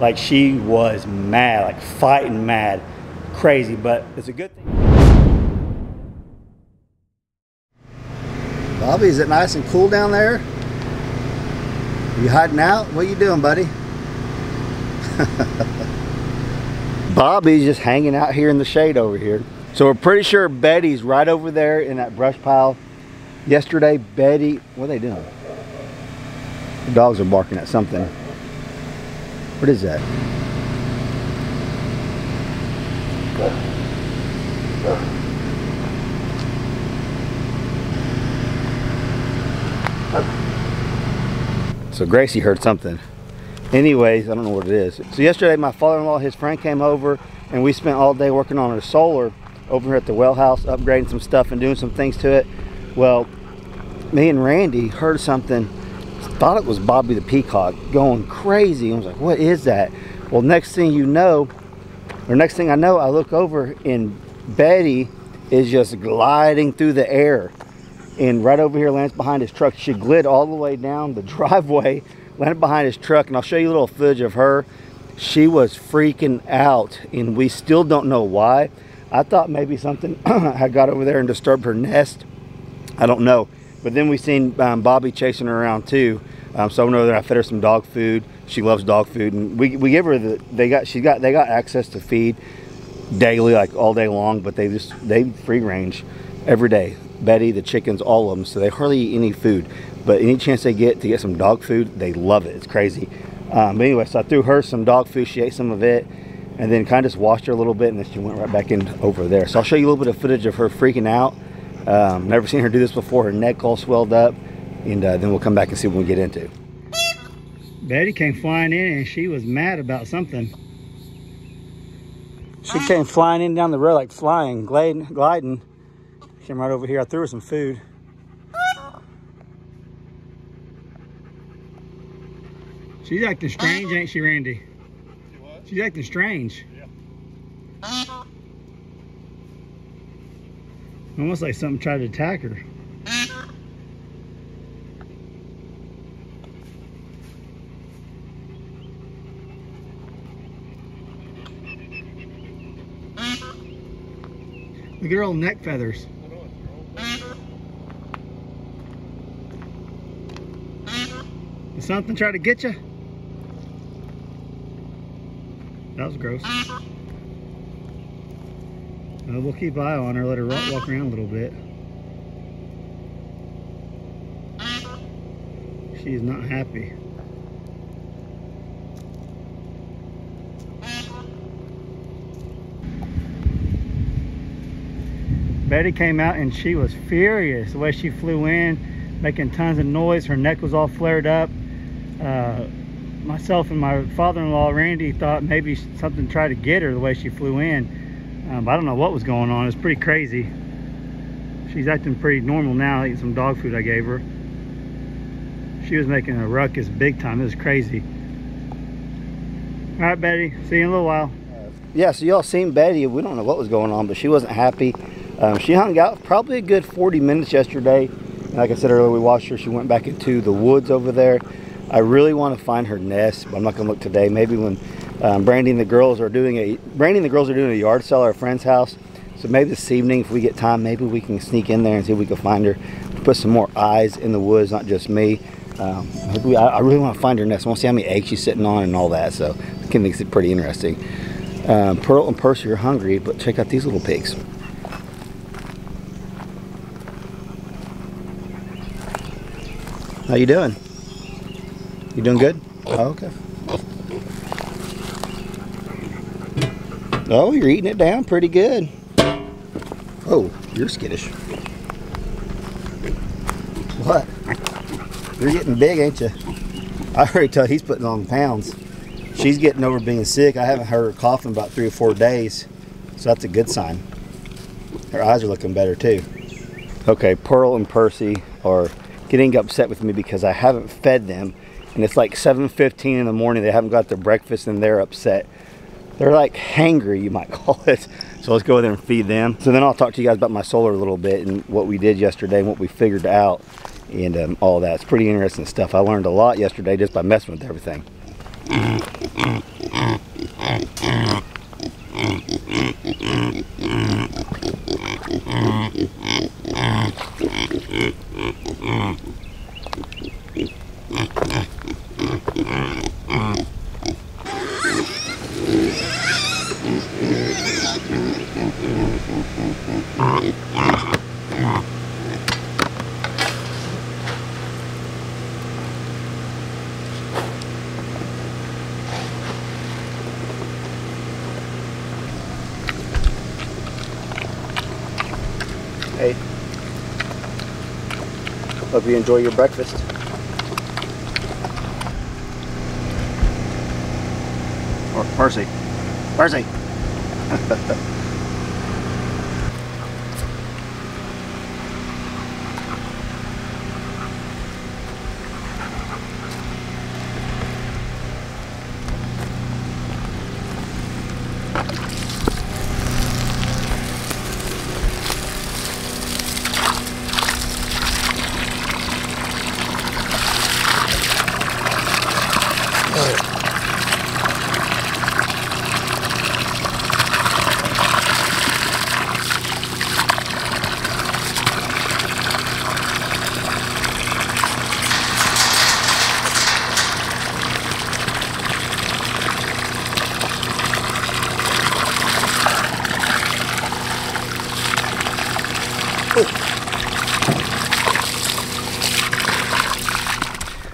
Like she was mad, like fighting mad, crazy, but it's a good thing. Bobby, is it nice and cool down there? You hiding out? What are you doing, buddy? Bobby's just hanging out here in the shade over here. So we're pretty sure Betty's right over there in that brush pile. Yesterday, Betty, what are they doing? The dogs are barking at something. What is that? So Gracie heard something. Anyways, I don't know what it is. So yesterday my father-in-law, his friend came over and we spent all day working on our solar over here at the well house, upgrading some stuff and doing some things to it. Well, me and Randy heard something, thought it was Bobby the peacock going crazy. I was like, what is that? Well, next thing you know, or next thing I know, I look over and Betty is just gliding through the air. And right over here lands behind his truck. She glid all the way down the driveway, landed behind his truck, and I'll show you a little footage of her. She was freaking out, and we still don't know why. I thought maybe something had got over there and disturbed her nest. I don't know. But then we seen Bobby chasing her around too. So I know that I fed her some dog food. She loves dog food, and we give her they got access to feed daily, like all day long. But they free range every day. Betty, the chickens, all of them, so they hardly eat any food, but any chance they get to get some dog food, they love it. It's crazy. But anyway, so I threw her some dog food. She ate some of it and then kind of just washed her a little bit, and then she went right back in over there. So I'll show you a little bit of footage of her freaking out. Never seen her do this before. Her neck all swelled up, and then we'll come back and see what we get into. Betty came flying in and she was mad about something. She came flying in down the road, like flying, gliding. Came right over here. I threw her some food. She's acting strange, ain't she, Randy? What? She's acting strange. Yeah. Almost like something tried to attack her. Look at her old neck feathers. Did something try to get you? That was gross. We'll keep an eye on her, let her walk around a little bit. She is not happy. Betty came out and she was furious the way she flew in, making tons of noise. Her neck was all flared up. Myself and my father-in-law Randy thought maybe something tried to get her the way she flew in. But I don't know what was going on. It was pretty crazy. She's acting pretty normal now, eating some dog food I gave her. She was making a ruckus big time. It was crazy. All right, Betty, see you in a little while. Yeah, so y'all seen Betty. We don't know what was going on, but she wasn't happy. She hung out probably a good 40 minutes yesterday. Like I said earlier, we watched her. She went back into the woods over there. I really want to find her nest, but I'm not going to look today. Maybe when Brandy and the girls are doing a yard sale at a friend's house. So maybe this evening, if we get time, maybe we can sneak in there and see if we can find her. Put some more eyes in the woods, not just me. I really want to find her nest. I want to see how many eggs she's sitting on and all that. So it can make it pretty interesting. Pearl and Percy are hungry, but check out these little pigs. How you doing? You doing good? Oh, okay. Oh, you're eating it down pretty good. Oh, you're skittish. What? You're getting big, ain't you? I already tell he's putting on pounds. She's getting over being sick. I haven't heard her coughing about 3 or 4 days. So that's a good sign. Her eyes are looking better too. Okay, Pearl and Percy are getting upset with me because I haven't fed them. And it's like 7:15 in the morning. They haven't got their breakfast and they're upset. They're like hangry, you might call it. So let's go there and feed them. So then I'll talk to you guys about my solar a little bit and what we did yesterday and what we figured out and all that. It's pretty interesting stuff. I learned a lot yesterday just by messing with everything. Hope you enjoy your breakfast. Or Percy. Percy!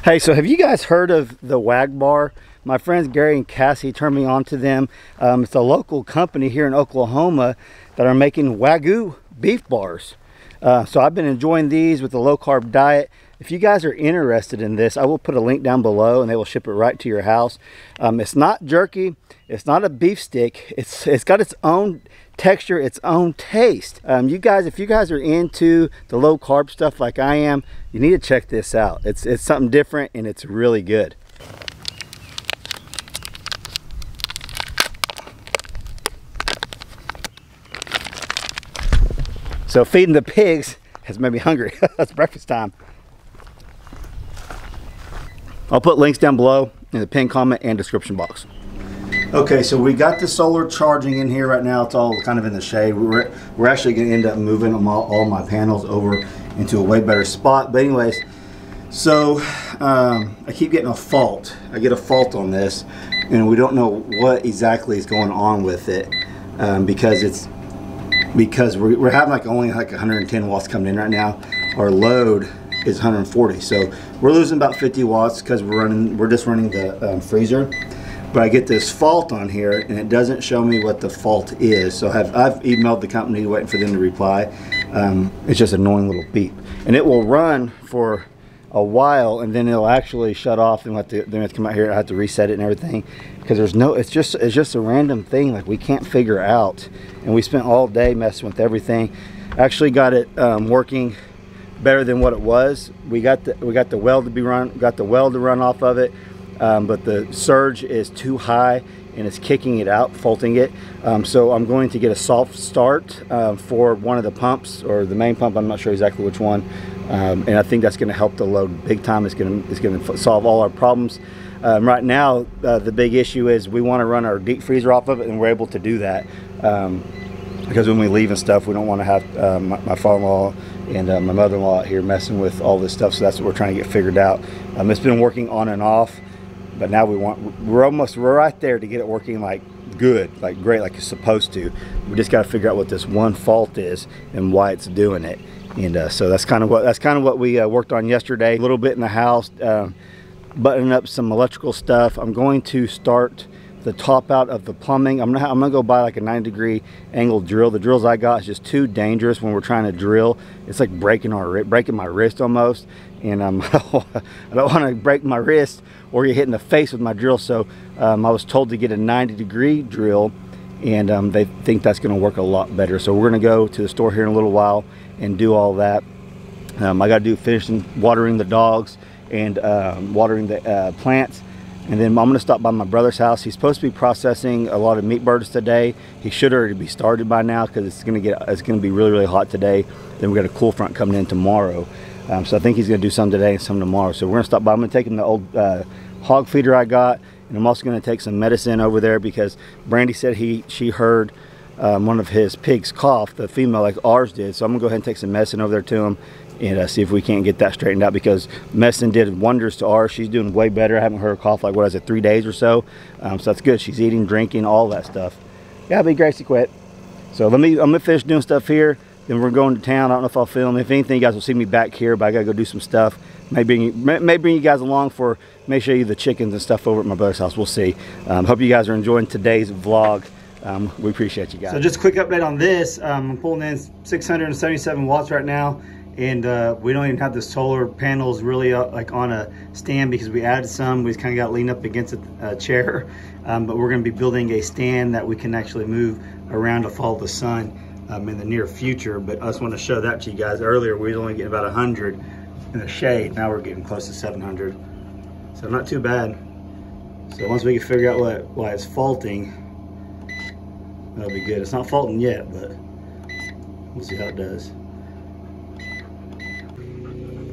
Hey, so have you guys heard of the WagBar? My friends Gary and Cassie turned me on to them. It's a local company here in Oklahoma that are making Wagyu beef bars. So I've been enjoying these with the low carb diet. If you guys are interested in this, I will put a link down below and they will ship it right to your house. It's not jerky. It's not a beef stick. It's got its own texture, its own taste. You guys, if you guys are into the low carb stuff like I am, you need to check this out. It's something different and it's really good. So feeding the pigs has made me hungry. That's breakfast time. I'll put links down below in the pinned comment and description box. Okay, so we got the solar charging in here right now. It's all kind of in the shade. We're actually going to end up moving all my panels over into a way better spot. But anyways, so I keep getting a fault. I get a fault on this, and we don't know what exactly is going on with it because we're having only 110 watts coming in right now. Our load is 140, so we're losing about 50 watts because we're just running the freezer. But I get this fault on here and it doesn't show me what the fault is. So I've emailed the company waiting for them to reply. It's just an annoying little beep, and it will run for a while and then it'll actually shut off, and then I have to come out here. I have to reset it and everything because it's just a random thing like we can't figure out. And we spent all day messing with everything. Actually got it working better than what it was. We got the weld to run off of it, but the surge is too high and it's kicking it out, faulting it. So I'm going to get a soft start for one of the pumps, or the main pump. I'm not sure exactly which one, and I think that's going to help the load big time. It's going to solve all our problems. Right now, the big issue is we want to run our deep freezer off of it, and we're able to do that because when we leave and stuff, we don't want to have my father-in-law and my mother-in-law out here messing with all this stuff. So that's what we're trying to get figured out. It's been working on and off, but now we're right there to get it working like good, like great, like it's supposed to. We just got to figure out what this one fault is and why it's doing it. And so that's kind of what we worked on yesterday. A little bit in the house, buttoning up some electrical stuff. I'm going to start the top out of the plumbing. I'm gonna go buy like a 90-degree angle drill. The drills I got is just too dangerous when we're trying to drill. It's like breaking my wrist almost, and I don't want to break my wrist or get hit in the face with my drill. So I was told to get a 90-degree drill, and they think that's going to work a lot better. So we're going to go to the store here in a little while and do all that. I got to finish watering the dogs and watering the plants. And then I'm going to stop by my brother's house. He's supposed to be processing a lot of meat birds today. He should already be started by now because it's going to be really, really hot today. Then we got a cool front coming in tomorrow. So I think he's going to do some today and some tomorrow. So we're going to stop by. I'm going to take him the old hog feeder I got, and I'm also going to take some medicine over there because Brandy said she heard one of his pigs cough, the female, like ours did. So I'm going to go ahead and take some medicine over there to him and see if we can't get that straightened out, because medicine did wonders to ours. She's doing way better. I haven't heard her cough like, what is it, 3 days or so. So that's good. She's eating, drinking, all that stuff. Yeah, but Gracie quit. So I'm gonna finish doing stuff here. Then we're going to town. I don't know if I'll film. If anything, you guys will see me back here, but I gotta go do some stuff. May bring you guys along may show you the chickens and stuff over at my brother's house. We'll see. Hope you guys are enjoying today's vlog. We appreciate you guys. So just a quick update on this. I'm pulling in 677 watts right now, And we don't even have the solar panels really like on a stand because we added some. We kind of got leaned up against a chair. But we're going to be building a stand that we can actually move around to follow the sun in the near future. But I just want to show that to you guys. Earlier we was only getting about 100 in the shade. Now we're getting close to 700. So not too bad. So once we can figure out why it's faulting, that'll be good. It's not faulting yet, but we'll see how it does.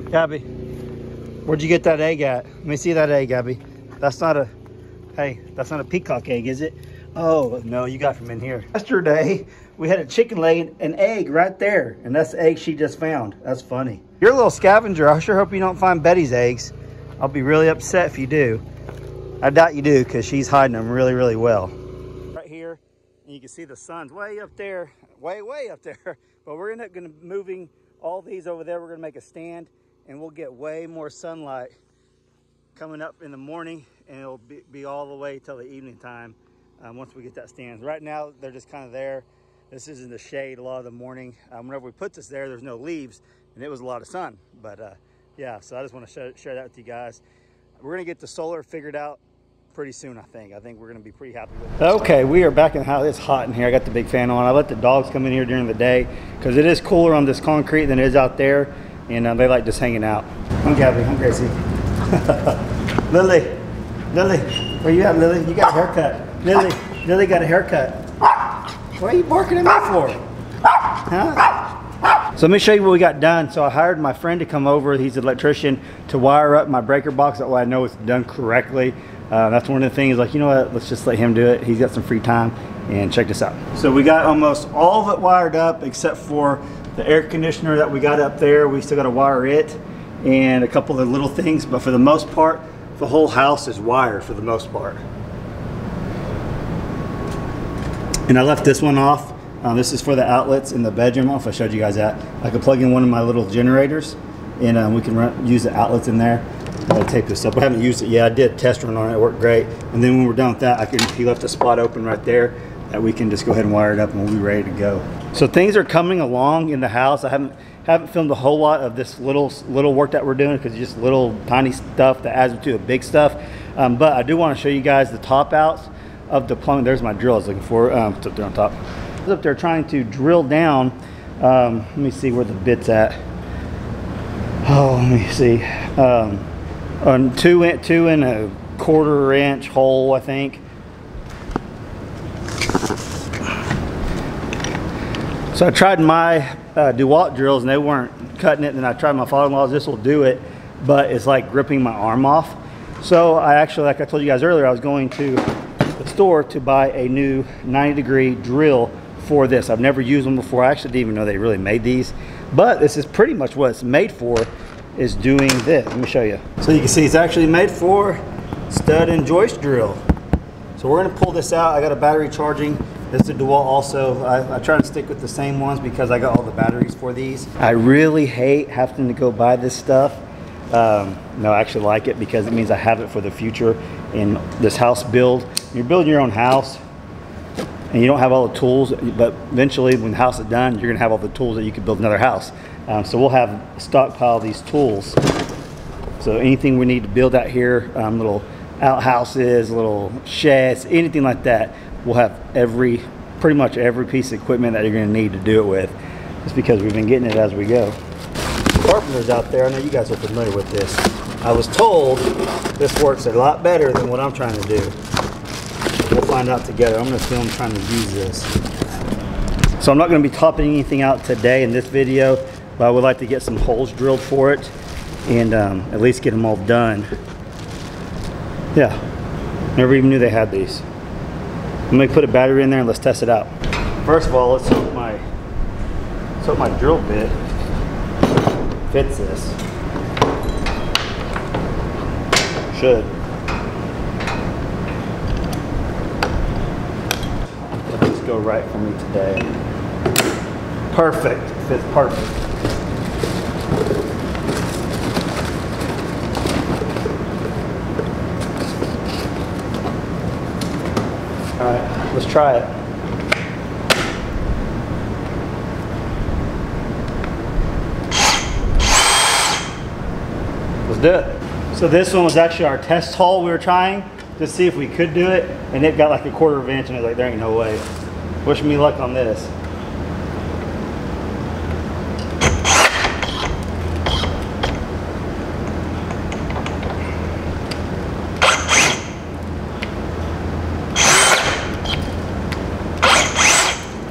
Gabby, where'd you get that egg at? Let me see that egg, Gabby. That's not a, hey, that's not a peacock egg, is it? Oh, no, you got from in here. Yesterday, we had a chicken lay an egg right there, and that's the egg she just found. That's funny. You're a little scavenger. I sure hope you don't find Betty's eggs. I'll be really upset if you do. I doubt you do, because she's hiding them really, really well. Right here, and you can see the sun's way up there, way up there. But we're going to be moving all these over there. We're going to make a stand, and we'll get way more sunlight coming up in the morning, and it'll be all the way till the evening time once we get that stand. Right now, they're just kind of there. This is in the shade a lot of the morning. Whenever we put this there, there's no leaves, and it was a lot of sun. But yeah, so I just want to share that with you guys. We're going to get the solar figured out pretty soon, I think. I think we're going to be pretty happy with it. Okay, we are back in the house. It's hot in here. I got the big fan on. I let the dogs come in here during the day because it is cooler on this concrete than it is out there, and they like just hanging out. I'm Gabby. I'm Gracie. Lily, where you at, Lily? You got a haircut. Lily got a haircut. What are you barking at me for? Huh? So let me show you what we got done. So I hired my friend to come over. He's an electrician to wire up my breaker box. That way I know it's done correctly. That's one of the things, like, you know what, let's just let him do it. He's got some free time, and check this out. So we got almost all of it wired up except for the air conditioner that we got up there. We still got to wire it and a couple of little things, but for the most part, the whole house is wired for the most part. And I left this one off. This is for the outlets in the bedroom. I don't know if I showed you guys that. I could plug in one of my little generators, and we can use the outlets in there. I'll tape this up. I haven't used it yet. I did a test run on it. It worked great. And then when we're done with that, he left a spot open right there that we can just go ahead and wire it up, and we'll be ready to go. So things are coming along in the house. I haven't filmed a whole lot of this little work that we're doing because it's just little tiny stuff that adds to the big stuff. But I do want to show you guys the top outs of the plumbing. There's my drill I was looking for. It's up there on top. I was up there trying to drill down. Let me see where the bit's at. Oh, let me see. On 2 1/4 inch hole, I think. So I tried my DeWalt drills and they weren't cutting it, and then I tried my father-in-law's. This will do it, but it's like gripping my arm off. So I actually, like I told you guys earlier, I was going to the store to buy a new 90-degree drill for this. I've never used them before. I actually didn't even know they really made these, but this is pretty much what it's made for, is doing this. Let me show you. So you can see it's actually made for stud and joist drill. So we're gonna pull this out. I got a battery charging. This is a DeWalt also. I try to stick with the same ones because I got all the batteries for these. I really hate having to go buy this stuff. No, I actually like it because it means I have it for the future in this house build. You're building your own house and you don't have all the tools, but eventually when the house is done, you're gonna have all the tools that you can build another house. So we'll have a stockpile of these tools. So anything we need to build out here, little outhouses, little sheds, anything like that, we'll have pretty much every piece of equipment that you're gonna need to do it with, just because we've been getting it as we go. Carpenters out there, I know you guys are familiar with this. I was told this works a lot better than what I'm trying to do. We'll find out together. I'm gonna film trying to use this. So I'm not gonna be topping anything out today in this video, but I would like to get some holes drilled for it and at least get them all done. Yeah, never even knew they had these. I'm gonna put a battery in there and let's test it out. First of all, let's hope my drill bit fits this. Should. Let's go right for me today. Perfect, fits perfect. All right, let's try it. let's do it. So this one was actually our test haul we were trying to see if we could do it, and it got like a 1/4 inch, and I was like, there ain't no way. Wish me luck on this.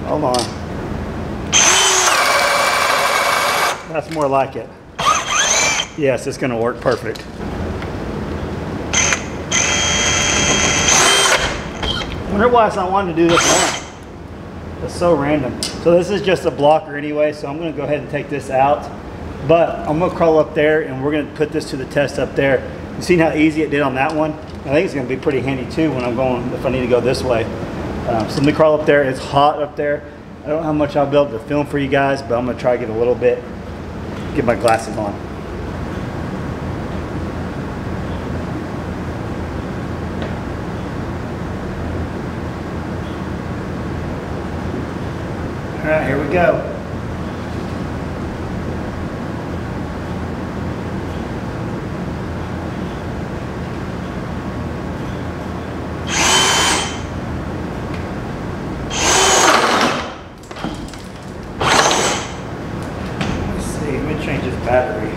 Hold on. That's more like it. Yes, it's gonna work perfect. I wonder why I wanted to do this one. It's so random. So this is just a blocker anyway, so I'm gonna go ahead and take this out. But I'm gonna crawl up there and we're gonna put this to the test up there. You seen how easy it did on that one? I think it's gonna be pretty handy too when I'm going, if I need to go this way. So let me crawl up there. It's hot up there. I don't know how much I'll be able to film for you guys, but I'm gonna try to get a little bit, get my glasses on. All right, here we go. Let's see, let me change this battery.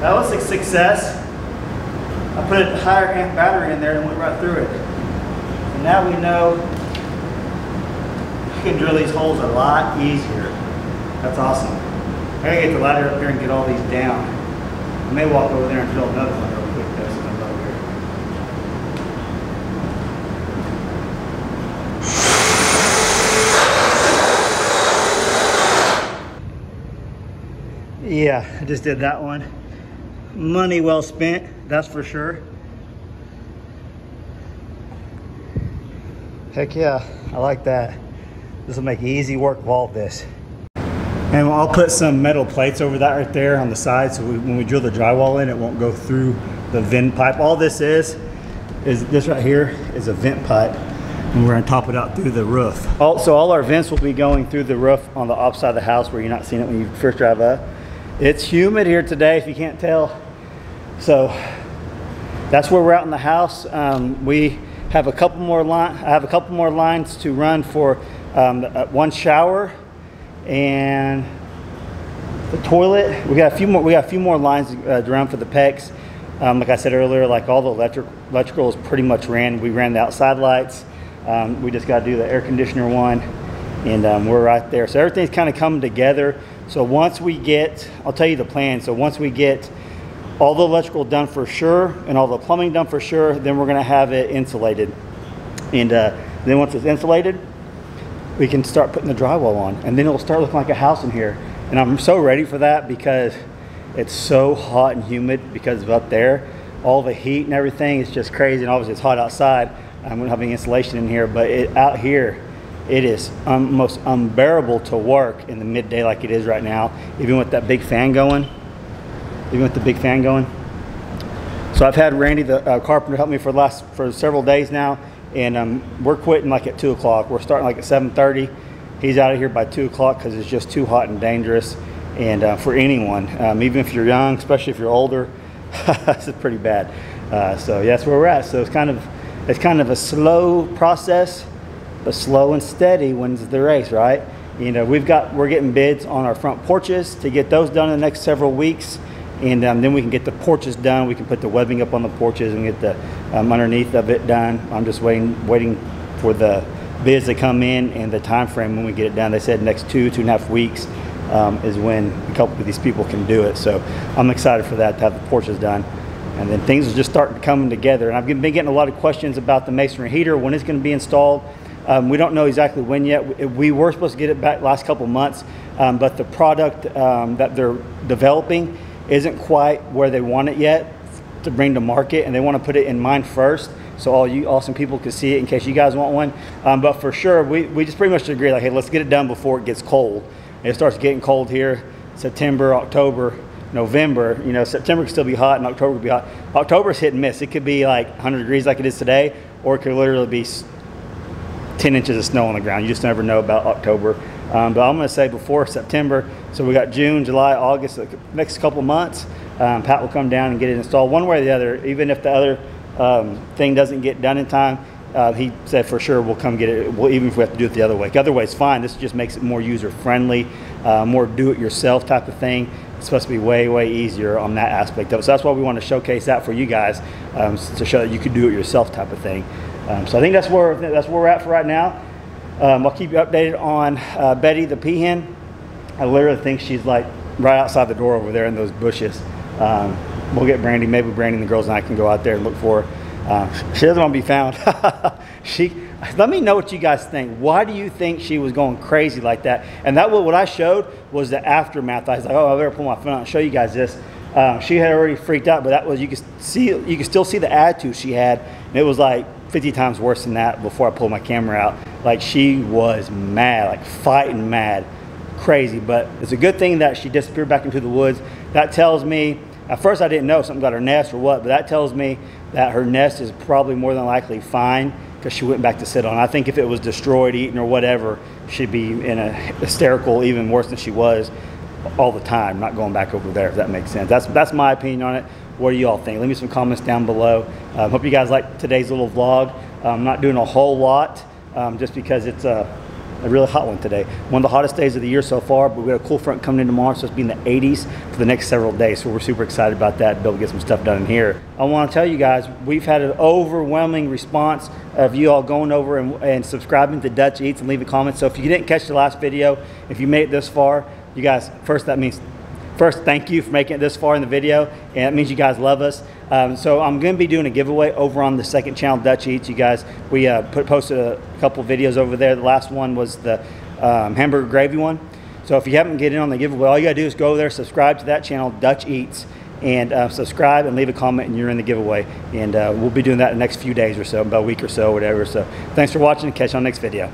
That was a success. I put a higher amp battery in there and went right through it. And now we know you can drill these holes a lot easier. That's awesome. I gotta get the ladder up here and get all these down. I may walk over there and drill another one real quick though, so I'm over here. Yeah, I just did that one. Money well spent, that's for sure. Heck yeah, I like that. This will make easy work of all of this. And I'll put some metal plates over that right there on the side, so when we drill the drywall in, it won't go through the vent pipe. All this is this right here is a vent pipe, and we're gonna top it out through the roof. So all our vents will be going through the roof on the opposite of the house where you're not seeing it when you first drive up. It's humid here today, if you can't tell. So that's where we're at in the house. We have a couple more I have a couple more lines to run for one shower and the toilet. We got a few more lines to run for the PEX. Like I said earlier, like all the electrical is pretty much ran. We ran the outside lights. We just got to do the air conditioner one, and we're right there. So everything's kind of coming together. So once we get, I'll tell you the plan. So once we get all the electrical done for sure and all the plumbing done for sure, then we're gonna have it insulated. And then once it's insulated, we can start putting the drywall on, and then it'll start looking like a house in here. And I'm so ready for that because it's so hot and humid because of up there. All the heat and everything is just crazy, and obviously it's hot outside. I'm gonna have insulation in here, but out here, it is almost unbearable to work in the midday like it is right now, even with that big fan going. So I've had Randy, the carpenter, help me for several days now, and we're quitting like at 2 o'clock. We're starting like at 7:30. He's out of here by 2 o'clock because it's just too hot and dangerous, and for anyone, even if you're young, especially if you're older, this is pretty bad. So yeah, that's where we're at. So it's kind of a slow process, but slow and steady wins the race, right? You know, we're getting bids on our front porches to get those done in the next several weeks. And then we can get the porches done. We can put the webbing up on the porches and get the underneath of it done. I'm just waiting for the bids to come in and the time frame when we get it done. They said next 2.5 weeks is when a couple of these people can do it. So I'm excited for that, to have the porches done. and then things are just starting to come together. And I've been getting a lot of questions about the masonry heater, when it's going to be installed. We don't know exactly when yet. We were supposed to get it back last couple months, but the product that they're developing isn't quite where they want it yet to bring to market, and they want to put it in mine first, so all you awesome people can see it in case you guys want one. But for sure, we just pretty much agree, like, hey, let's get it done before it gets cold. And it starts getting cold here, September, October, November. You know, September can still be hot and October can be hot. October's hit and miss. It could be like 100 degrees like it is today, or it could literally be 10 inches of snow on the ground. You just never know about October. But I'm going to say before September. So we got June, July, August, the next couple of months. Pat will come down and get it installed one way or the other. Even if the other thing doesn't get done in time, he said for sure we'll come get it. Well, even if we have to do it the other way. The other way is fine. This just makes it more user friendly, more do-it-yourself type of thing. It's supposed to be way, way easier on that aspect of it. So that's why we want to showcase that for you guys, to show that you could do it yourself type of thing. So I think that's where we're at for right now. I'll keep you updated on Betty the peahen. I literally think she's like right outside the door over there in those bushes. We'll get Brandy. Maybe Brandy and the girls and I can go out there and look for her. She doesn't want to be found. Let me know what you guys think. Why do you think she was going crazy like that? And that what I showed was the aftermath. I was like, oh, I better pull my phone out and show you guys this. She had already freaked out, but that was, you could still see the attitude she had. And it was like 50 times worse than that before I pulled my camera out. Like, she was mad, like fighting mad, crazy. But it's a good thing that she disappeared back into the woods. That tells me, at first I didn't know something got her nest or what, but that tells me that her nest is probably more than likely fine, because she went back to sit on it. I think if it was destroyed, eaten, or whatever, she'd be in a hysterical, even worse than she was all the time, not going back over there, if that makes sense. That's my opinion on it. What do you all think? Leave me some comments down below. Hope you guys like today's little vlog. I'm not doing a whole lot, just because it's a really hot one today. One of the hottest days of the year so far, but we got a cool front coming in tomorrow, so it's be in the 80s for the next several days. So we're super excited about that, be able to get some stuff done in here. I want to tell you guys, we've had an overwhelming response of you all going over and subscribing to Dutch Eats and leaving comments. So if you didn't catch the last video, if you made it this far, you guys, first, thank you for making it this far in the video, and it means you guys love us. So I'm going to be doing a giveaway over on the second channel, Dutch Eats. You guys, we posted a couple videos over there. The last one was the hamburger gravy one. So if you haven't get in on the giveaway, all you got to do is go over there, subscribe to that channel, Dutch Eats, and subscribe and leave a comment, and you're in the giveaway. And we'll be doing that in the next few days or so, about a week or so, whatever. So thanks for watching. Catch you on the next video.